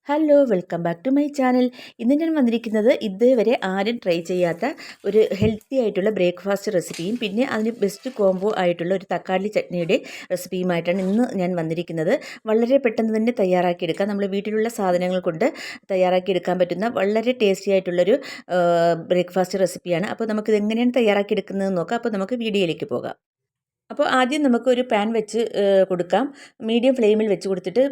Hello welcome back to my channel. ഇന്ന് ഞാൻ വന്നിരിക്കുന്നത് ഇതുവരെ ആരും ട്രൈ ചെയ്യാത്ത ഒരു ഹെൽത്തി ആയിട്ടുള്ള ബ്രേക്ക്ഫാസ്റ്റ് റെസിപ്പിയും പിന്നെ അതിന് ബെസ്റ്റ് കോംബോ ആയിട്ടുള്ള ഒരു തക്കാളി ചട്നിയുടെ റെസിപ്പിയുമായിട്ടാണ് ഇന്ന് ഞാൻ വന്നിരിക്കുന്നത്. വളരെ പെട്ടെന്ന് തന്നെ തയ്യാറാക്കിയെടുക്കാം. നമ്മൾ വീട്ടിലുള്ള സാധനങ്ങൾ കൊണ്ട് തയ്യാറാക്കിയെടുക്കാൻ പറ്റുന്ന വളരെ ടേസ്റ്റി ആയിട്ടുള്ളൊരു ബ്രേക്ക്ഫാസ്റ്റ് റെസിപ്പിയാണ്. അപ്പോൾ നമുക്കിത് എങ്ങനെയാണ് തയ്യാറാക്കിയെടുക്കുന്നതെന്ന് നോക്കാം. അപ്പോൾ നമുക്ക് വീഡിയോയിലേക്ക് പോകാം. അപ്പോൾ ആദ്യം നമുക്കൊരു പാൻ വെച്ച് കൊടുക്കാം. മീഡിയം ഫ്ലെയിമിൽ വെച്ച് കൊടുത്തിട്ട്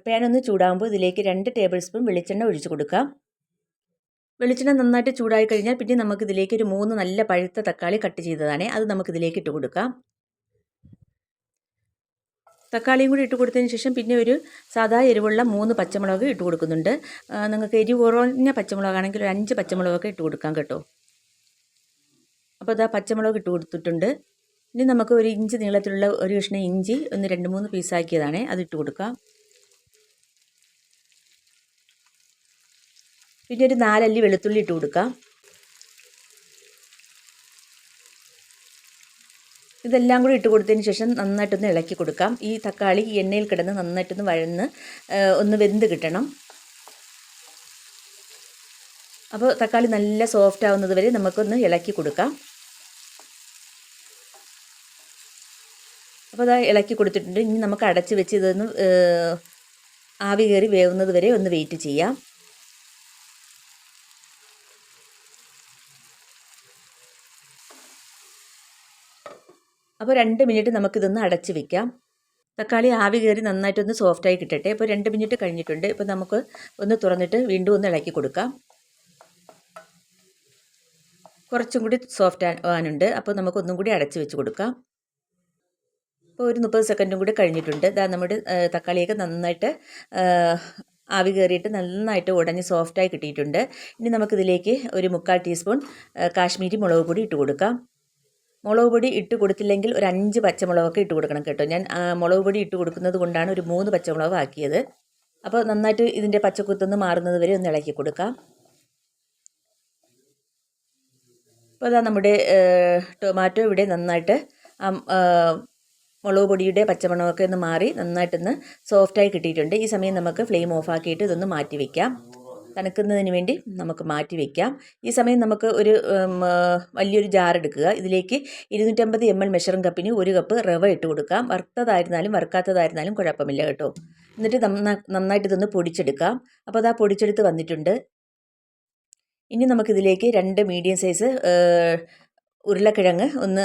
പാൻ ഒന്ന് ചൂടാകുമ്പോൾ ഇതിലേക്ക് 2 ടേബിൾ സ്പൂൺ വെളിച്ചെണ്ണ ഒഴിച്ച് കൊടുക്കാം. വെളിച്ചെണ്ണ നന്നായിട്ട് ചൂടായി കഴിഞ്ഞാൽ പിന്നെ നമുക്കിതിലേക്ക് ഒരു 3 നല്ല പഴുത്ത തക്കാളി കട്ട് ചെയ്തതാണ്, അത് നമുക്കിതിലേക്ക് ഇട്ട് കൊടുക്കാം. തക്കാളിയും കൂടി ഇട്ട് കൊടുത്തതിന് ശേഷം പിന്നെ ഒരു സാധാ എരിവുള്ള 3 പച്ചമുളക് ഇട്ട് കൊടുക്കുന്നുണ്ട്. നിങ്ങൾക്ക് എരിവ് കുറഞ്ഞ പച്ചമുളകാണെങ്കിൽ ഒരു 5 പച്ചമുളകൊക്കെ ഇട്ട് കൊടുക്കാം കേട്ടോ. അപ്പോൾ ഇതാ പച്ചമുളക് ഇട്ട് കൊടുത്തിട്ടുണ്ട്. ഇനി നമുക്ക് ഒരു ഇഞ്ച് നീളത്തിലുള്ള ഒരു കഷ്ണം ഇഞ്ചി ഒന്ന് 2-3 പീസാക്കിയതാണ്, അതിട്ട് കൊടുക്കാം. പിന്നെ ഒരു 4 അല്ലി വെളുത്തുള്ളി ഇട്ട് കൊടുക്കാം. ഇതെല്ലാം കൂടി ഇട്ട് കൊടുത്തതിന് ശേഷം നന്നായിട്ടൊന്ന് ഇളക്കി കൊടുക്കാം. ഈ തക്കാളി ഈ എണ്ണയിൽ കിടന്ന് നന്നായിട്ടൊന്ന് വഴന്ന് ഒന്ന് വെന്ത് കിട്ടണം. അപ്പോൾ തക്കാളി നല്ല സോഫ്റ്റ് ആവുന്നത് വരെ നമുക്കൊന്ന് ഇളക്കി കൊടുക്കാം. അപ്പോൾ അത് ഇളക്കി കൊടുത്തിട്ടുണ്ട്. ഇനി നമുക്ക് അടച്ച് വെച്ച് ഇതൊന്ന് ആവി കയറി വേവുന്നത് വരെ ഒന്ന് വെയിറ്റ് ചെയ്യാം. അപ്പോൾ 2 മിനിറ്റ് നമുക്കിതൊന്ന് അടച്ച് വെക്കാം. തക്കാളി ആവി കയറി നന്നായിട്ടൊന്ന് സോഫ്റ്റായി കിട്ടട്ടെ. ഇപ്പോൾ 2 മിനിറ്റ് കഴിഞ്ഞിട്ടുണ്ട്. ഇപ്പോൾ നമുക്ക് ഒന്ന് തുറന്നിട്ട് വീണ്ടും ഒന്ന് ഇളക്കി കൊടുക്കാം. കുറച്ചും കൂടി സോഫ്റ്റ് ആവാനുണ്ട്. അപ്പോൾ നമുക്കൊന്നും കൂടി അടച്ച് വെച്ച് കൊടുക്കാം. ഇപ്പോൾ ഒരു 30 സെക്കൻഡും കൂടി കഴിഞ്ഞിട്ടുണ്ട്. ഇതാ നമ്മുടെ തക്കാളിയൊക്കെ നന്നായിട്ട് ആവി കയറിയിട്ട് നന്നായിട്ട് ഉടഞ്ഞ് സോഫ്റ്റായി കിട്ടിയിട്ടുണ്ട്. ഇനി നമുക്കിതിലേക്ക് ഒരു 3/4 ടീസ്പൂൺ കാശ്മീരി മുളക് പൊടി ഇട്ട് കൊടുക്കാം. മുളക് പൊടി ഇട്ട് കൊടുത്തില്ലെങ്കിൽ ഒരു 5 പച്ചമുളകൊക്കെ ഇട്ട് കൊടുക്കണം കേട്ടോ. ഞാൻ മുളക് പൊടി ഇട്ട് കൊടുക്കുന്നത് കൊണ്ടാണ് ഒരു 3 പച്ചമുളക് ആക്കിയത്. അപ്പോൾ നന്നായിട്ട് ഇതിൻ്റെ പച്ചക്കുത്തൊന്ന് മാറുന്നത് വരെ ഒന്ന് ഇളക്കി കൊടുക്കാം. അപ്പോൾ അതാ നമ്മുടെ ടൊമാറ്റോ ഇവിടെ നന്നായിട്ട് മുളക് പൊടിയുടെ പച്ചമണമൊക്കെ ഒന്ന് മാറി നന്നായിട്ടൊന്ന് സോഫ്റ്റായി കിട്ടിയിട്ടുണ്ട്. ഈ സമയം നമുക്ക് ഫ്ലെയിം ഓഫാക്കിയിട്ട് ഇതൊന്ന് മാറ്റി വയ്ക്കാം. തണുക്കുന്നതിന് വേണ്ടി നമുക്ക് മാറ്റി വയ്ക്കാം. ഈ സമയം നമുക്ക് ഒരു വലിയൊരു ജാർ എടുക്കുക. ഇതിലേക്ക് 250 ml മെഷറിംഗ് കപ്പിന് 1 കപ്പ് റവ ഇട്ട് കൊടുക്കാം. വറുത്തതായിരുന്നാലും വറുക്കാത്തതായിരുന്നാലും കുഴപ്പമില്ല കേട്ടോ. എന്നിട്ട് നന്നായിട്ട് ഇതൊന്ന് പൊടിച്ചെടുക്കാം. അപ്പോൾ അതാ പൊടിച്ചെടുത്ത് വന്നിട്ടുണ്ട്. ഇനി നമുക്കിതിലേക്ക് 2 മീഡിയം സൈസ് ഉരുളക്കിഴങ്ങ് ഒന്ന്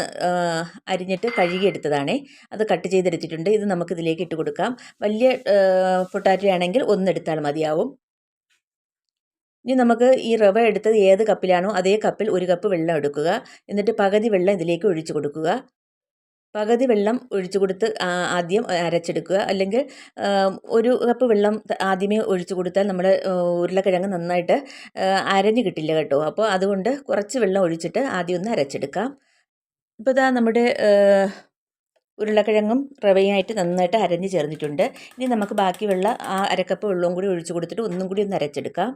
അരിഞ്ഞിട്ട് കഴുകിയെടുത്തതാണ്, അത് കട്ട് ചെയ്തെടുത്തിട്ടുണ്ട്. ഇത് നമുക്കിതിലേക്ക് ഇട്ട് കൊടുക്കാം. വലിയ പൊട്ടാറ്റോ ആണെങ്കിൽ 1 എടുത്താൽ മതിയാവും. ഇനി നമുക്ക് ഈ റവ എടുത്തത് ഏത് കപ്പിലാണോ അതേ കപ്പിൽ 1 കപ്പ് വെള്ളം എടുക്കുക. എന്നിട്ട് പകുതി വെള്ളം ഇതിലേക്ക് ഒഴിച്ചു കൊടുക്കുക. പകുതി വെള്ളം ഒഴിച്ചു കൊടുത്ത് ആദ്യം അരച്ചെടുക്കുക. അല്ലെങ്കിൽ 1 കപ്പ് വെള്ളം ആദ്യമേ ഒഴിച്ചു കൊടുത്താൽ നമ്മുടെ ഉരുളക്കിഴങ്ങ് നന്നായിട്ട് അരഞ്ഞു കിട്ടില്ല കേട്ടോ. അപ്പോൾ അതുകൊണ്ട് കുറച്ച് വെള്ളം ഒഴിച്ചിട്ട് ആദ്യം ഒന്ന് അരച്ചെടുക്കാം. ഇപ്പോൾ ഇതാ നമ്മുടെ ഉരുളക്കിഴങ്ങും റവയുമായിട്ട് നന്നായിട്ട് അരഞ്ഞ് ചേർന്നിട്ടുണ്ട്. ഇനി നമുക്ക് ബാക്കി വെള്ളം ആ അരക്കപ്പ് വെള്ളവും കൂടി ഒഴിച്ചു കൊടുത്തിട്ട് ഒന്നും കൂടി ഒന്ന് അരച്ചെടുക്കാം.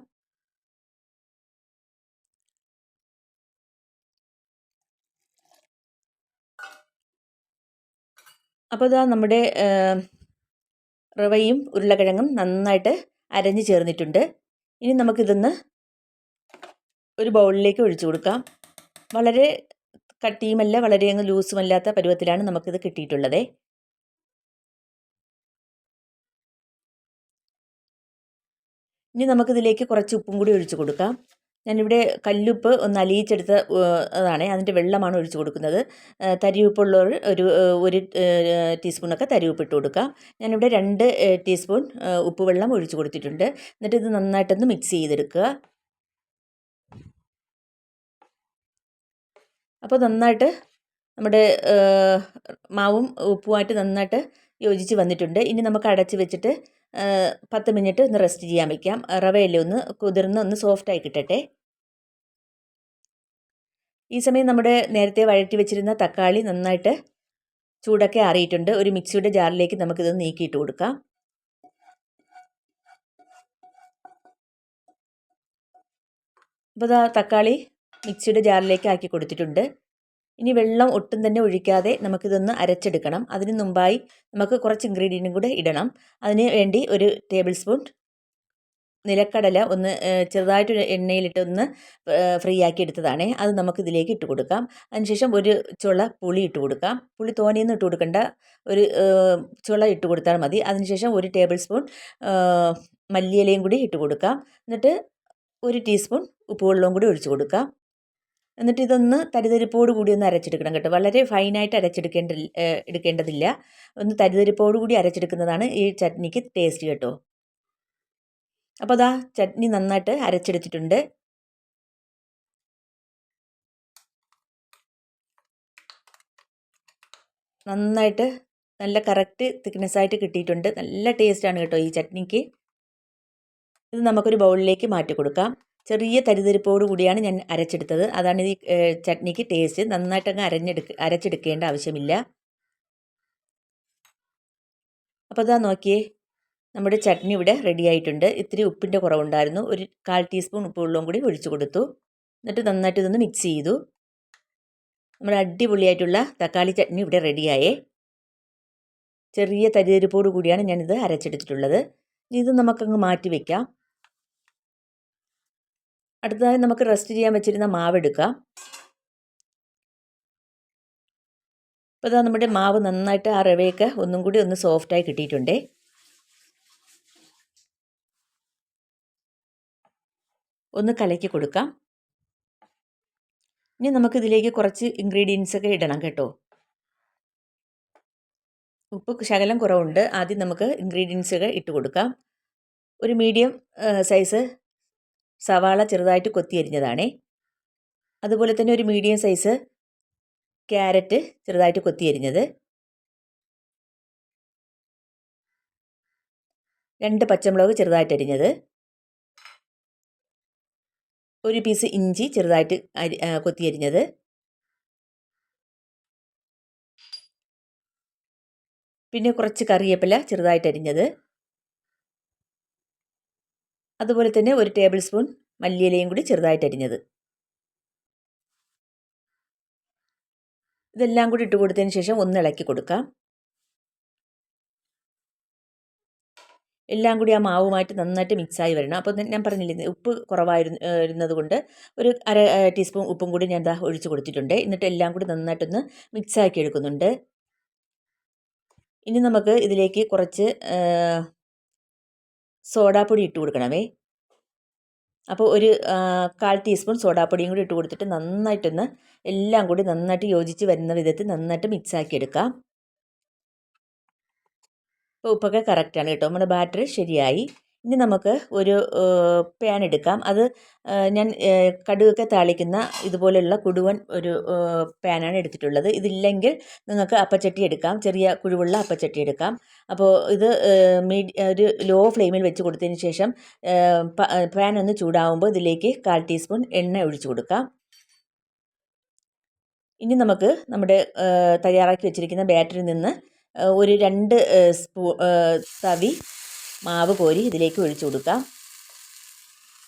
അപ്പോൾ ഇതാ നമ്മുടെ റവയും ഉരുളക്കിഴങ്ങും നന്നായിട്ട് അരഞ്ഞ് ചേർന്നിട്ടുണ്ട്. ഇനി നമുക്കിതൊന്ന് ഒരു ബൗളിലേക്ക് ഒഴിച്ചു കൊടുക്കാം. വളരെ കട്ടിയുമല്ല വളരെ അങ്ങ് ലൂസുമല്ലാത്ത പരുവത്തിലാണ് നമുക്കിത് കിട്ടിയിട്ടുള്ളത്. ഇനി നമുക്കിതിലേക്ക് കുറച്ച് ഉപ്പും കൂടി ഒഴിച്ചു കൊടുക്കാം. ഞാനിവിടെ കല്ലുപ്പ് ഒന്ന് അലിയിച്ചെടുത്ത അതാണ്, അതിൻ്റെ വെള്ളമാണ് ഒഴിച്ചു കൊടുക്കുന്നത്. തരിയുപ്പുള്ളവർ ഒരു ടീസ്പൂണൊക്കെ തരിയുപ്പ് ഇട്ട് കൊടുക്കാം. ഞാനിവിടെ 2 ടീസ്പൂൺ ഉപ്പ് വെള്ളം ഒഴിച്ചു കൊടുത്തിട്ടുണ്ട്. എന്നിട്ട് ഇത് നന്നായിട്ടൊന്ന് മിക്സ് ചെയ്തെടുക്കുക. അപ്പോൾ നന്നായിട്ട് നമ്മുടെ മാവും ഉപ്പുമായിട്ട് നന്നായിട്ട് യോജിച്ച് വന്നിട്ടുണ്ട്. ഇനി നമുക്ക് അടച്ച് വെച്ചിട്ട് 10 മിനിറ്റ് ഒന്ന് റെസ്റ്റ് ചെയ്യാൻ വയ്ക്കാം. റവയെല്ലാം ഒന്ന് കുതിർന്ന് ഒന്ന് സോഫ്റ്റായി കിട്ടട്ടെ. ഈ സമയം നമ്മുടെ നേരത്തെ വഴറ്റി വെച്ചിരുന്ന തക്കാളി നന്നായിട്ട് ചൂടൊക്കെ ആറിയിട്ടുണ്ട്. ഒരു മിക്സിയുടെ ജാറിലേക്ക് നമുക്കിതൊന്ന് നീക്കിയിട്ട് കൊടുക്കാം. അപ്പോൾ തക്കാളി മിക്സിയുടെ ജാറിലേക്ക് ആക്കി കൊടുത്തിട്ടുണ്ട്. ഇനി വെള്ളം ഒട്ടും തന്നെ ഒഴിക്കാതെ നമുക്കിതൊന്ന് അരച്ചെടുക്കണം. അതിന് മുമ്പായി നമുക്ക് കുറച്ച് ഇൻഗ്രീഡിയൻറ്റും കൂടെ ഇടണം. അതിന് വേണ്ടി ഒരു ടേബിൾ സ്പൂൺ നിലക്കടല ഒന്ന് ചെറുതായിട്ടൊരു എണ്ണയിലിട്ട് ഒന്ന് ഫ്രൈ ആക്കി എടുത്തതാണ്. അത് നമുക്ക് ഇതിലേക്ക് ഇട്ട് കൊടുക്കാം. അതിനുശേഷം ഒരു ചുള പുളി ഇട്ട് കൊടുക്കാം. പുളി തോനെയൊന്നും ഇട്ട് കൊടുക്കേണ്ട, ഒരു ചുള ഇട്ട് കൊടുത്താൽ മതി. അതിനുശേഷം ഒരു ടേബിൾ സ്പൂൺ മല്ലിയിലയും കൂടി ഇട്ട് കൊടുക്കാം. എന്നിട്ട് ഒരു ടീസ്പൂൺ ഉപ്പുവെള്ളവും കൂടി ഒഴിച്ച് കൊടുക്കാം. എന്നിട്ട് ഇതൊന്ന് തരിതരിപ്പോട് കൂടി ഒന്ന് അരച്ചെടുക്കണം കേട്ടോ. വളരെ ഫൈനായിട്ട് എടുക്കേണ്ടതില്ല. ഒന്ന് തരിതരിപ്പോട് കൂടി അരച്ചെടുക്കുന്നതാണ് ഈ ചട്നിക്ക് ടേസ്റ്റ് കേട്ടോ. അപ്പോൾ അതാ ചട്നി നന്നായിട്ട് അരച്ചെടുത്തിട്ടുണ്ട്. നന്നായിട്ട് നല്ല കറക്റ്റ് തിക്നെസ്സായിട്ട് കിട്ടിയിട്ടുണ്ട്. നല്ല ടേസ്റ്റാണ് കേട്ടോ ഈ ചട്നിക്ക്. ഇത് നമുക്കൊരു ബൗളിലേക്ക് മാറ്റി കൊടുക്കാം. ചെറിയ തരിതരിപ്പോട് കൂടിയാണ് ഞാൻ അരച്ചെടുത്തത്. അതാണ് ഈ ചട്നിക്ക് ടേസ്റ്റ്. നന്നായിട്ടങ്ങ് അരച്ചെടുക്കേണ്ട ആവശ്യമില്ല. അപ്പോൾ അതാ നോക്കിയേ, നമ്മുടെ ചട്നി ഇവിടെ റെഡി ആയിട്ടുണ്ട്. ഇത്തിരി ഉപ്പിൻ്റെ കുറവുണ്ടായിരുന്നു. ഒരു 1/4 ടീസ്പൂൺ ഉപ്പുവെള്ളവും കൂടി ഒഴിച്ചു കൊടുത്തു. എന്നിട്ട് നന്നായിട്ട് ഇതൊന്ന് മിക്സ് ചെയ്തു. നമ്മുടെ അടിപൊളിയായിട്ടുള്ള തക്കാളി ചട്നി ഇവിടെ റെഡിയായേ. ചെറിയ തരിതരിപ്പോട് കൂടിയാണ് ഞാനിത് അരച്ചെടുത്തിട്ടുള്ളത്. ഇത് നമുക്കങ്ങ് മാറ്റി വയ്ക്കാം. അടുത്തതായി നമുക്ക് റെസ്റ്റ് ചെയ്യാൻ വെച്ചിരുന്ന മാവ് എടുക്കാം. അപ്പോൾ ഇതാ നമ്മുടെ മാവ് നന്നായിട്ട് ആ റവയൊക്കെ ഒന്നും കൂടി ഒന്ന് സോഫ്റ്റായി കിട്ടിയിട്ടുണ്ടേ. ഒന്ന് കലക്കി കൊടുക്കാം. ഇനി നമുക്കിതിലേക്ക് കുറച്ച് ഇൻഗ്രീഡിയൻസ് ഒക്കെ ഇടണം കേട്ടോ. ഉപ്പ് ശകലം കുറവുണ്ട്. ആദ്യം നമുക്ക് ഇൻഗ്രീഡിയൻസ് ഒക്കെ ഇട്ട് കൊടുക്കാം. ഒരു മീഡിയം സൈസ് സവാള ചെറുതായിട്ട് കൊത്തിയരിഞ്ഞതാണേ. അതുപോലെ തന്നെ ഒരു മീഡിയം സൈസ് ക്യാരറ്റ് ചെറുതായിട്ട് കൊത്തിയരിഞ്ഞത്, 2 പച്ചമുളക് ചെറുതായിട്ട് അരിഞ്ഞത്, ഒരു പീസ് ഇഞ്ചി ചെറുതായിട്ട് കൊത്തിയരിഞ്ഞത്, പിന്നെ കുറച്ച് കറിവേപ്പില ചെറുതായിട്ട് അരിഞ്ഞത്, അതുപോലെ തന്നെ ഒരു ടേബിൾ സ്പൂൺ മല്ലിയിലയും കൂടി ചെറുതായിട്ട് അരിഞ്ഞത്. ഇതെല്ലാം കൂടി ഇട്ട് കൊടുത്തതിന് ശേഷം ഒന്ന് ഇളക്കി കൊടുക്കാം. എല്ലാം കൂടി ആ മാവുമായിട്ട് നന്നായിട്ട് മിക്സായി വരണം. അപ്പോൾ ഞാൻ പറഞ്ഞില്ലേ, ഉപ്പ് കുറവായിരുന്നത് കൊണ്ട് ഒരു 1/2 ടീസ്പൂൺ ഉപ്പും കൂടി ഞാൻ ഒഴിച്ച് കൊടുത്തിട്ടുണ്ട്. എന്നിട്ട് എല്ലാം കൂടി നന്നായിട്ടൊന്ന് മിക്സാക്കി എടുക്കുന്നുണ്ട്. ഇനി നമുക്ക് ഇതിലേക്ക് കുറച്ച് സോഡാപ്പൊടി ഇട്ട് കൊടുക്കണമേ. അപ്പോൾ ഒരു 1/4 ടീസ്പൂൺ സോഡാപ്പൊടിയും കൂടി ഇട്ട് കൊടുത്തിട്ട് നന്നായിട്ടൊന്ന് എല്ലാം കൂടി നന്നായിട്ട് യോജിച്ച് വരുന്ന വിധത്തിൽ നന്നായിട്ട് മിക്സാക്കി എടുക്കാം. അപ്പോൾ ഉപ്പൊക്കെ കറക്റ്റാണ് കേട്ടോ. നമ്മുടെ ബാറ്റർ ശരിയായി. ഇനി നമുക്ക് ഒരു പാൻ എടുക്കാം. അത് ഞാൻ കടുകൊക്കെ താളിക്കുന്ന ഇതുപോലെയുള്ള കുടുവൻ ഒരു പാനാണ് എടുത്തിട്ടുള്ളത്. ഇതില്ലെങ്കിൽ നിങ്ങൾക്ക് അപ്പച്ചട്ടി എടുക്കാം, ചെറിയ കുഴിവുള്ള അപ്പച്ചട്ടി എടുക്കാം. അപ്പോൾ ഇത് ഒരു ലോ ഫ്ലെയിമിൽ വെച്ച് കൊടുത്തതിന് ശേഷം പാൻ ഒന്ന് ചൂടാവുമ്പോൾ ഇതിലേക്ക് 1/4 ടീസ്പൂൺ എണ്ണ ഒഴിച്ചു കൊടുക്കാം. ഇനി നമുക്ക് നമ്മുടെ തയ്യാറാക്കി വെച്ചിരിക്കുന്ന ബാറ്ററിൽ നിന്ന് ഒരു 2 തവി മാവ് കോരി ഇതിലേക്ക് ഒഴിച്ചു കൊടുക്കാം.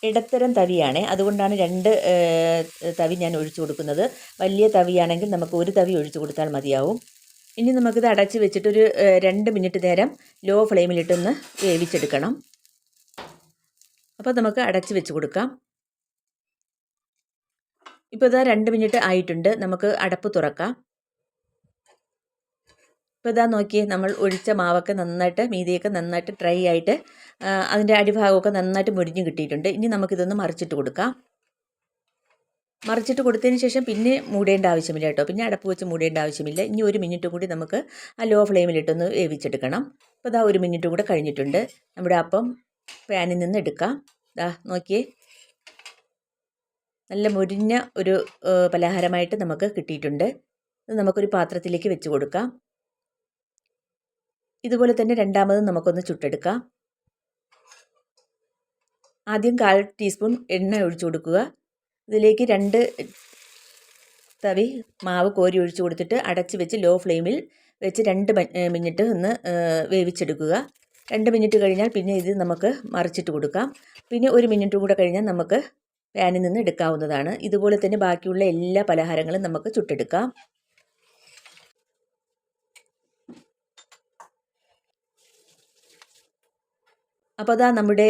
ഇടത്തരം തവിയാണ്, അതുകൊണ്ടാണ് 2 തവി ഞാൻ ഒഴിച്ചു കൊടുക്കുന്നത്. വലിയ തവിയാണെങ്കിൽ നമുക്ക് ഒരു തവി ഒഴിച്ചു കൊടുത്താൽ മതിയാവും. ഇനി നമുക്കിത് അടച്ച് വെച്ചിട്ടൊരു 2 മിനിറ്റ് നേരം ലോ ഫ്ലെയിമിലിട്ടൊന്ന് വേവിച്ചെടുക്കണം. അപ്പോൾ നമുക്ക് അടച്ച് വെച്ച് കൊടുക്കാം. ഇപ്പോൾ ഇതാ 2 മിനിറ്റ് ആയിട്ടുണ്ട്. നമുക്ക് അടപ്പ് തുറക്കാം. ഇപ്പോൾ ഇതാ നോക്കിയേ, നമ്മൾ ഒഴിച്ച മാവൊക്കെ നന്നായിട്ട് മീതിയൊക്കെ നന്നായിട്ട് ഡ്രൈ ആയിട്ട് അതിൻ്റെ അടിഭാഗമൊക്കെ നന്നായിട്ട് മുരിഞ്ഞ് കിട്ടിയിട്ടുണ്ട്. ഇനി നമുക്കിതൊന്ന് മറിച്ചിട്ട് കൊടുക്കാം. മറിച്ചിട്ട് കൊടുത്തതിന് ശേഷം പിന്നെ മൂടേണ്ട ആവശ്യമില്ല കേട്ടോ. പിന്നെ അടപ്പ് വെച്ച് മൂടേണ്ട ആവശ്യമില്ല. ഇനി 1 മിനിറ്റ് കൂടി നമുക്ക് ആ ലോ ഫ്ലെയിമിലിട്ടൊന്ന് വേവിച്ചെടുക്കണം. അപ്പോൾ ഇതാ 1 മിനിറ്റ് കൂടെ കഴിഞ്ഞിട്ടുണ്ട്. നമ്മുടെ അപ്പം പാനിൽ നിന്ന് എടുക്കാം. ഇതാ നോക്കിയേ, നല്ല മുരിഞ്ഞ ഒരു പലഹാരമായിട്ട് നമുക്ക് കിട്ടിയിട്ടുണ്ട്. ഇത് നമുക്കൊരു പാത്രത്തിലേക്ക് വെച്ച് കൊടുക്കാം. ഇതുപോലെ തന്നെ രണ്ടാമതും നമുക്കൊന്ന് ചുട്ടെടുക്കാം. ആദ്യം 1/4 ടീസ്പൂൺ എണ്ണ ഒഴിച്ചു കൊടുക്കുക. ഇതിലേക്ക് 2 തവി മാവ് കോരി ഒഴിച്ചു കൊടുത്തിട്ട് അടച്ച് വെച്ച് ലോ ഫ്ലെയിമിൽ വെച്ച് 2 മിനിറ്റ് ഒന്ന് വേവിച്ചെടുക്കുക. 2 മിനിറ്റ് കഴിഞ്ഞാൽ പിന്നെ ഇത് നമുക്ക് മറിച്ചിട്ട് കൊടുക്കാം. പിന്നെ 1 മിനിറ്റ് കൂടെ കഴിഞ്ഞാൽ നമുക്ക് പാനിൽ നിന്ന് എടുക്കാവുന്നതാണ്. ഇതുപോലെ തന്നെ ബാക്കിയുള്ള എല്ലാ പലഹാരങ്ങളും നമുക്ക് ചുട്ടെടുക്കാം. അപ്പോൾ അതാ നമ്മുടെ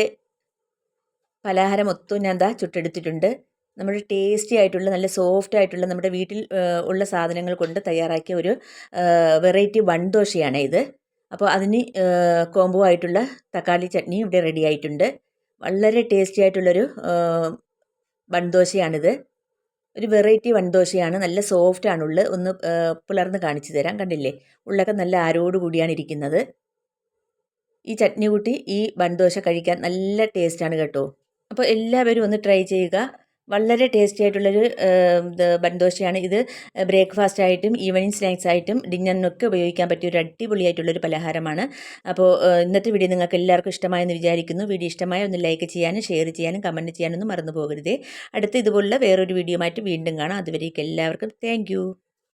പലഹാരം മൊത്തവും ഞാൻ ദാ ചുട്ടെടുത്തിട്ടുണ്ട്. നമ്മുടെ ടേസ്റ്റി ആയിട്ടുള്ള നല്ല സോഫ്റ്റ് ആയിട്ടുള്ള നമ്മുടെ വീട്ടിൽ ഉള്ള സാധനങ്ങൾ കൊണ്ട് തയ്യാറാക്കിയ ഒരു വെറൈറ്റി വൻദോശയാണ് ഇത്. അപ്പോൾ അതിന് കോംബോ ആയിട്ടുള്ള തക്കാളി ചട്നി ഇവിടെ റെഡി ആയിട്ടുണ്ട്. വളരെ ടേസ്റ്റി ആയിട്ടുള്ളൊരു വൻദോശയാണിത്. ഒരു വെറൈറ്റി വൻദോശയാണ്. നല്ല സോഫ്റ്റ് ആണ് ഉള്ള്. ഒന്ന് പിളർന്ന് കാണിച്ചു തരാം. കണ്ടില്ലേ, ഉള്ളൊക്കെ നല്ല ആരോട് കൂടിയാണ് ഇരിക്കുന്നത്. ഈ ചട്നി കൂട്ടി ഈ വൻദോശ കഴിക്കാൻ നല്ല ടേസ്റ്റാണ് കേട്ടോ. അപ്പോൾ എല്ലാവരും ഒന്ന് ട്രൈ ചെയ്യുക. വളരെ ടേസ്റ്റി ആയിട്ടുള്ളൊരു ബൻദോശയാണ് ഇത്. ബ്രേക്ക്ഫാസ്റ്റ് ആയിട്ടും ഈവനിങ് സ്നാക്സ് ആയിട്ടും ഡിന്നറിനൊക്കെ ഉപയോഗിക്കാൻ പറ്റിയ ഒരു അടിപൊളിയായിട്ടുള്ളൊരു പലഹാരമാണ്. അപ്പോൾ ഇന്നത്തെ വീഡിയോ നിങ്ങൾക്ക് എല്ലാവർക്കും ഇഷ്ടമായെന്ന് വിചാരിക്കുന്നു. വീഡിയോ ഇഷ്ടമായ ഒന്ന് ലൈക്ക് ചെയ്യാനും ഷെയർ ചെയ്യാനും കമൻറ്റ് ചെയ്യാനൊന്നും മറന്നു പോകരുതേ. അടുത്ത ഇതുപോലുള്ള വേറൊരു വീഡിയോ ആയിട്ട് വീണ്ടും കാണാം. അതുവരേക്കും എല്ലാവർക്കും താങ്ക്